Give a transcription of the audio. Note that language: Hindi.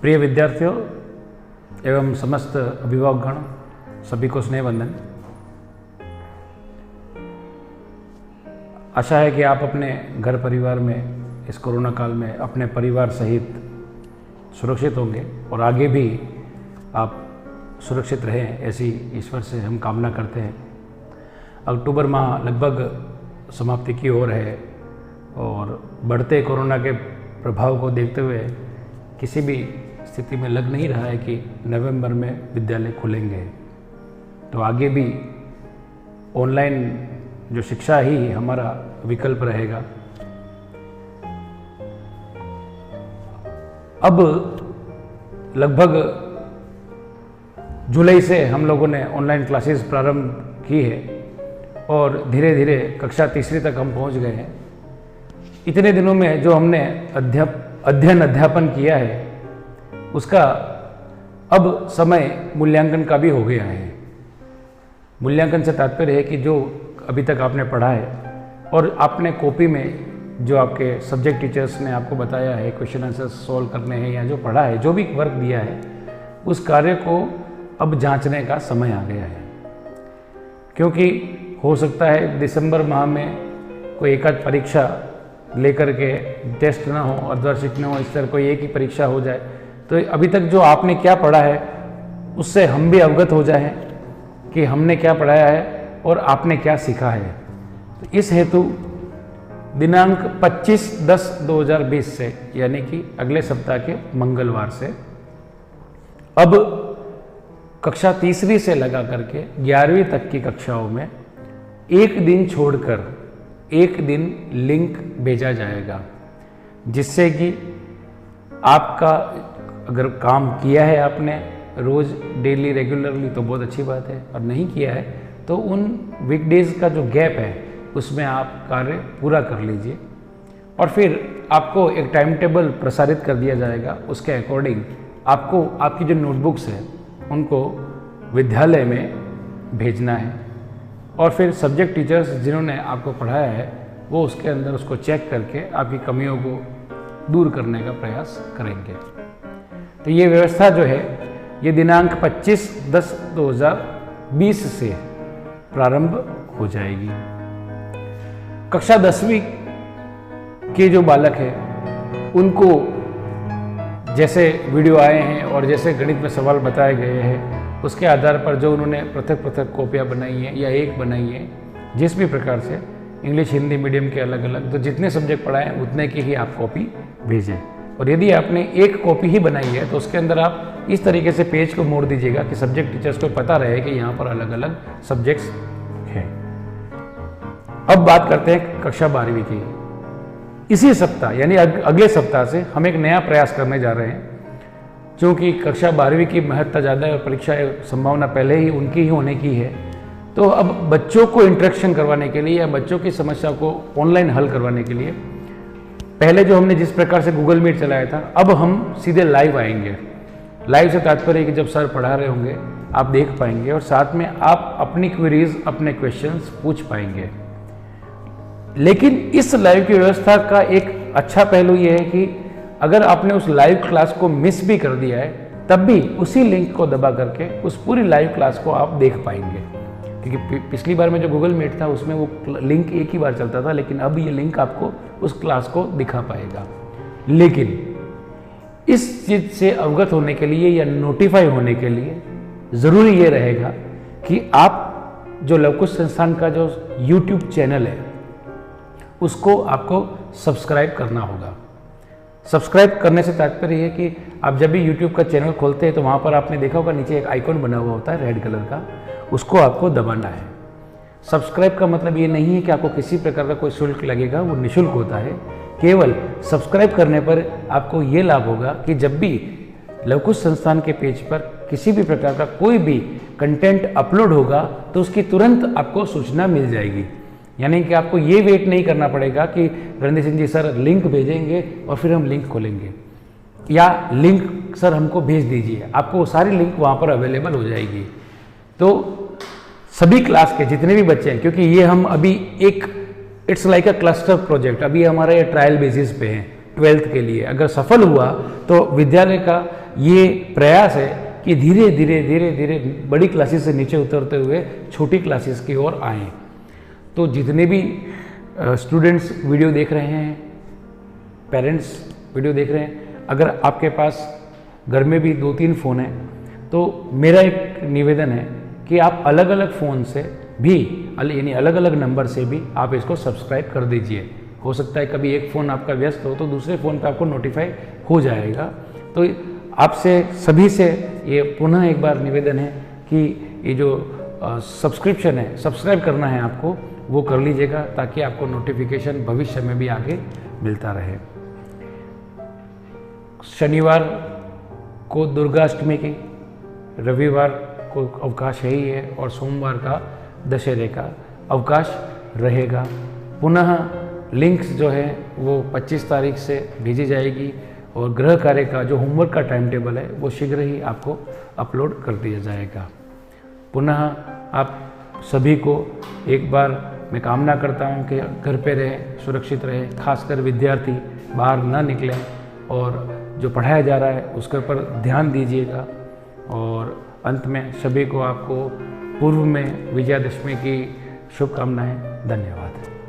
प्रिय विद्यार्थियों एवं समस्त अभिभावकगण, सभी को स्नेह वंदन। आशा है कि आप अपने घर परिवार में इस कोरोना काल में अपने परिवार सहित सुरक्षित होंगे और आगे भी आप सुरक्षित रहें, ऐसी ईश्वर से हम कामना करते हैं। अक्टूबर माह लगभग समाप्ति की ओर है और बढ़ते कोरोना के प्रभाव को देखते हुए किसी भी स्थिति में लग नहीं रहा है कि नवंबर में विद्यालय खुलेंगे। तो आगे भी ऑनलाइन जो शिक्षा ही हमारा विकल्प रहेगा। अब लगभग जुलाई से हम लोगों ने ऑनलाइन क्लासेस प्रारंभ की है और धीरे धीरे कक्षा तीसरी तक हम पहुंच गए हैं। इतने दिनों में जो हमने अध्यापन किया है उसका अब समय मूल्यांकन का भी हो गया है। मूल्यांकन से तात्पर्य है कि जो अभी तक आपने पढ़ा है और आपने कॉपी में जो आपके सब्जेक्ट टीचर्स ने आपको बताया है, क्वेश्चन आंसर सॉल्व करने हैं या जो पढ़ा है, जो भी वर्क दिया है, उस कार्य को अब जांचने का समय आ गया है। क्योंकि हो सकता है दिसंबर माह में कोई एकाध परीक्षा लेकर के टेस्ट ना हो, अर्धवार्षिक ना हो, इस तरह कोई एक ही परीक्षा हो जाए, तो अभी तक जो आपने क्या पढ़ा है उससे हम भी अवगत हो जाएं कि हमने क्या पढ़ाया है और आपने क्या सीखा है। तो इस हेतु दिनांक 25/10/2020 से यानी कि अगले सप्ताह के मंगलवार से अब कक्षा तीसरी से लगा करके 11वीं तक की कक्षाओं में एक दिन छोड़कर एक दिन लिंक भेजा जाएगा, जिससे कि आपका अगर काम किया है आपने रोज़ डेली रेगुलरली तो बहुत अच्छी बात है, और नहीं किया है तो उन वीकडेज का जो गैप है उसमें आप कार्य पूरा कर लीजिए और फिर आपको एक टाइम टेबल प्रसारित कर दिया जाएगा। उसके अकॉर्डिंग आपको आपकी जो नोटबुक्स हैं उनको विद्यालय में भेजना है और फिर सब्जेक्ट टीचर्स जिन्होंने आपको पढ़ाया है वो उसके अंदर उसको चेक करके आपकी कमियों को दूर करने का प्रयास करेंगे। तो ये व्यवस्था जो है ये दिनांक 25/10/2020 से प्रारंभ हो जाएगी। कक्षा 10वीं के जो बालक हैं उनको जैसे वीडियो आए हैं और जैसे गणित में सवाल बताए गए हैं उसके आधार पर जो उन्होंने पृथक पृथक कॉपियाँ बनाई हैं या एक बनाई है, जिस भी प्रकार से इंग्लिश हिंदी मीडियम के अलग अलग, तो जितने सब्जेक्ट पढ़ाए हैं उतने की ही आप कॉपी भेजें। और यदि आपने एक कॉपी ही बनाई है तो उसके अंदर आप इस तरीके से पेज को मोड़ दीजिएगा कि सब्जेक्ट टीचर्स को पता रहे कि यहाँ पर अलग अलग सब्जेक्ट्स हैं। अब बात करते हैं कक्षा 12वीं की। इसी सप्ताह यानी अगले सप्ताह से हम एक नया प्रयास करने जा रहे हैं। क्योंकि कक्षा 12वीं की महत्ता ज़्यादा है और परीक्षा संभावना पहले ही उनकी ही होने की है, तो अब बच्चों को इंटरेक्शन करवाने के लिए या बच्चों की समस्या को ऑनलाइन हल करवाने के लिए पहले जो हमने जिस प्रकार से गूगल मीट चलाया था, अब हम सीधे लाइव आएंगे। लाइव से तात्पर्य कि जब सर पढ़ा रहे होंगे आप देख पाएंगे और साथ में आप अपनी क्वेरीज, अपने क्वेश्चंस पूछ पाएंगे। लेकिन इस लाइव की व्यवस्था का एक अच्छा पहलू यह है कि अगर आपने उस लाइव क्लास को मिस भी कर दिया है तब भी उसी लिंक को दबा करके उस पूरी लाइव क्लास को आप देख पाएंगे। क्योंकि पिछली बार में जो गूगल मीट था उसमें वो लिंक एक ही बार चलता था, लेकिन अब ये लिंक आपको उस क्लास को दिखा पाएगा। लेकिन इस चीज़ से अवगत होने के लिए या नोटिफाई होने के लिए ज़रूरी ये रहेगा कि आप जो लवकुश संस्थान का जो YouTube चैनल है उसको आपको सब्सक्राइब करना होगा। सब्सक्राइब करने से तात्पर्य है कि आप जब भी YouTube का चैनल खोलते हैं तो वहाँ पर आपने देखा होगा नीचे एक आइकॉन बना हुआ होता है रेड कलर का, उसको आपको दबाना है। सब्सक्राइब का मतलब ये नहीं है कि आपको किसी प्रकार का कोई शुल्क लगेगा, वो निःशुल्क होता है। केवल सब्सक्राइब करने पर आपको ये लाभ होगा कि जब भी लवकुश संस्थान के पेज पर किसी भी प्रकार का कोई भी कंटेंट अपलोड होगा तो उसकी तुरंत आपको सूचना मिल जाएगी। यानी कि आपको ये वेट नहीं करना पड़ेगा कि रणदीप सिंह जी सर लिंक भेजेंगे और फिर हम लिंक खोलेंगे, या लिंक सर हमको भेज दीजिए, आपको वो सारी लिंक वहाँ पर अवेलेबल हो जाएगी। तो सभी क्लास के जितने भी बच्चे हैं, क्योंकि ये हम अभी एक it's like a cluster project, अभी हमारा ये ट्रायल बेसिस पे है, 12th के लिए अगर सफल हुआ तो विद्यालय का ये प्रयास है कि धीरे धीरे धीरे धीरे बड़ी क्लासेस से नीचे उतरते हुए छोटी क्लासेस की ओर आएँ। तो जितने भी स्टूडेंट्स वीडियो देख रहे हैं, पेरेंट्स वीडियो देख रहे हैं, अगर आपके पास घर में भी 2-3 फ़ोन हैं तो मेरा एक निवेदन है कि आप अलग अलग फ़ोन से भी यानी अलग अलग नंबर से भी आप इसको सब्सक्राइब कर दीजिए। हो सकता है कभी एक फ़ोन आपका व्यस्त हो तो दूसरे फ़ोन पे आपको नोटिफाई हो जाएगा। तो आपसे सभी से ये पुनः एक बार निवेदन है कि ये जो सब्सक्रिप्शन है, सब्सक्राइब करना है आपको, वो कर लीजिएगा ताकि आपको नोटिफिकेशन भविष्य में भी आगे मिलता रहे। शनिवार को दुर्गाष्टमी की, रविवार को अवकाश है ही है और सोमवार का दशहरे का अवकाश रहेगा। पुनः लिंक्स जो है वो 25 तारीख से भेजी जाएगी और गृह कार्य का जो होमवर्क का टाइम टेबल है वो शीघ्र ही आपको अपलोड कर दिया जाएगा। पुनः आप सभी को एक बार मैं कामना करता हूँ कि घर पे रहें, सुरक्षित रहें, खासकर विद्यार्थी बाहर ना निकलें और जो पढ़ाया जा रहा है उसके ऊपर ध्यान दीजिएगा। और अंत में सभी को आपको पूर्व में विजयादशमी की शुभकामनाएं। धन्यवाद।